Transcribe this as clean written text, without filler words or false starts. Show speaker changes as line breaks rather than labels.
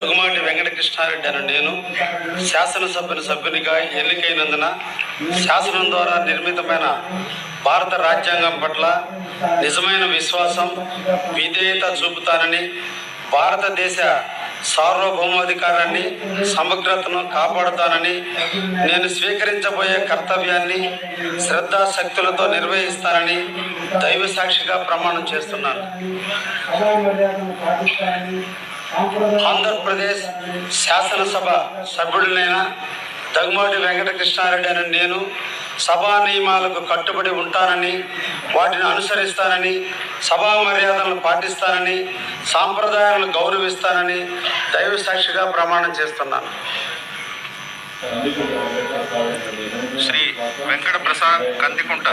దుగమాటి వెంకటకృష్ణారెడ్డి అను నేను శాసనసభ్యునిగా ఎన్నికైనందున శాసనం ద్వారా నిర్మితమైన భారత రాజ్యాంగం పట్ల నిజమైన విశ్వాసం, విధేయత చూపుతానని, భారతదేశ సార్వభౌమాధికారాన్ని, సమగ్రతను కాపాడుతానని, నేను స్వీకరించబోయే కర్తవ్యాన్ని శ్రద్ధాశక్తులతో నిర్వహిస్తానని దైవ సాక్షిగా ప్రమాణం చేస్తున్నాను. ఆంధ్రప్రదేశ్ శాసనసభ సభ్యుడినైన దగ్గుమాటి వెంకటకృష్ణారెడ్డి అని నేను సభా నియమాలకు కట్టుబడి ఉంటానని, వాటిని అనుసరిస్తానని, సభా మర్యాదలను పాటిస్తానని, సాంప్రదాయాలను గౌరవిస్తానని దైవ సాక్షిగా ప్రమాణం చేస్తున్నాను. శ్రీ వెంకట ప్రసాద్ కందికుంట.